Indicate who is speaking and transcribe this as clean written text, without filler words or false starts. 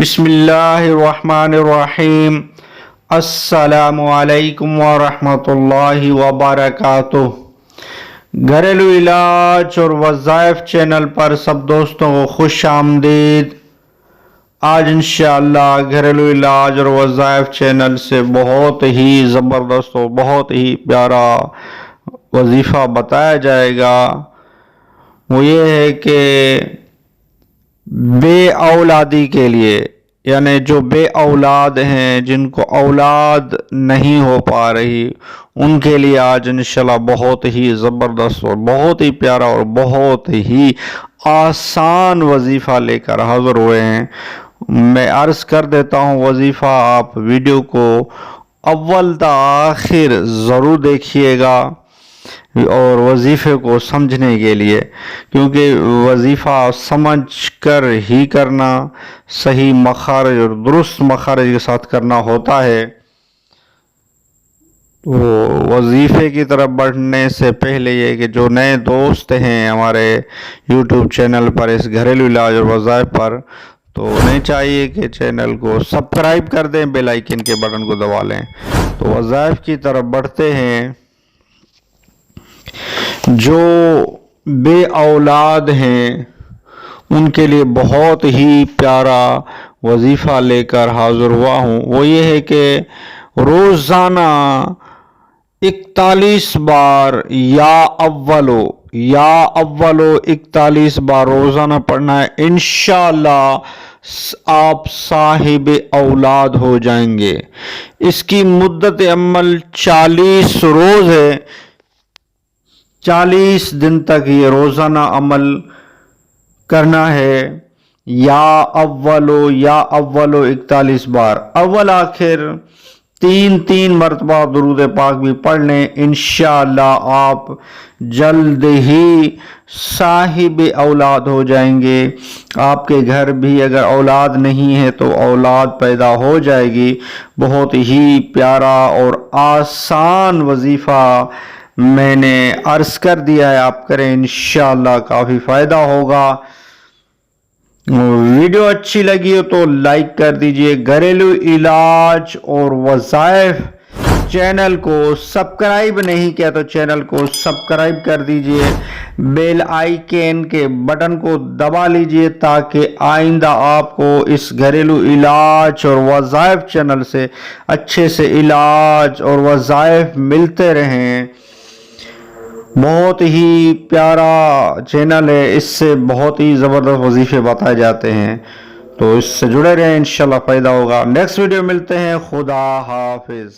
Speaker 1: بسم اللہ الرحمن الرحیم۔ السلام علیکم ورحمۃ اللہ وبرکاتہ۔ گھریلو علاج اور وظائف چینل پر سب دوستوں کو خوش آمدید۔ آج انشاءاللہ گھریلو علاج اور وظائف چینل سے بہت ہی زبردست اور بہت ہی پیارا وظیفہ بتایا جائے گا۔ وہ یہ ہے کہ بے اولادی کے لیے، یعنی جو بے اولاد ہیں، جن کو اولاد نہیں ہو پا رہی، ان کے لیے آج انشاءاللہ بہت ہی زبردست اور بہت ہی پیارا اور بہت ہی آسان وظیفہ لے کر حاضر ہوئے ہیں۔ میں عرض کر دیتا ہوں وظیفہ، آپ ویڈیو کو اول تا آخر ضرور دیکھیے گا اور وظیفے کو سمجھنے کے لیے، کیونکہ وظیفہ سمجھ کر ہی کرنا، صحیح مخارج اور درست مخارج کے ساتھ کرنا ہوتا ہے۔ تو وظیفے کی طرف بڑھنے سے پہلے یہ کہ جو نئے دوست ہیں ہمارے یوٹیوب چینل پر، اس گھریلو علاج اور وظائف پر، تو انہیں چاہیے کہ چینل کو سبسکرائب کر دیں، بیل آئیکن کے بٹن کو دبا لیں۔ تو وظائف کی طرف بڑھتے ہیں۔ جو بے اولاد ہیں ان کے لیے بہت ہی پیارا وظیفہ لے کر حاضر ہوا ہوں۔ وہ یہ ہے کہ روزانہ 41 بار یا اولو 41 بار روزانہ پڑھنا ہے۔ انشاءاللہ آپ صاحب اولاد ہو جائیں گے۔ اس کی مدت عمل 40 روز ہے۔ 40 دن تک یہ روزانہ عمل کرنا ہے۔ یا اولو 41 بار، اول آخر 3 مرتبہ درود پاک بھی پڑھ لیں۔ انشاءاللہ آپ جلد ہی صاحب اولاد ہو جائیں گے۔ آپ کے گھر بھی اگر اولاد نہیں ہے تو اولاد پیدا ہو جائے گی۔ بہت ہی پیارا اور آسان وظیفہ میں نے عرض کر دیا ہے، آپ کریں، انشاءاللہ کافی فائدہ ہوگا۔ ویڈیو اچھی لگی ہو تو لائک کر دیجئے۔ گھریلو علاج اور وظائف چینل کو سبسکرائب نہیں کیا تو چینل کو سبسکرائب کر دیجئے، بیل آئیکن کے بٹن کو دبا لیجئے تاکہ آئندہ آپ کو اس گھریلو علاج اور وظائف چینل سے اچھے سے علاج اور وظائف ملتے رہیں۔ بہت ہی پیارا چینل ہے، اس سے بہت ہی زبردست وظیفے بتائے جاتے ہیں، تو اس سے جڑے رہیں، انشاءاللہ فائدہ ہوگا۔ نیکسٹ ویڈیو ملتے ہیں۔ خدا حافظ۔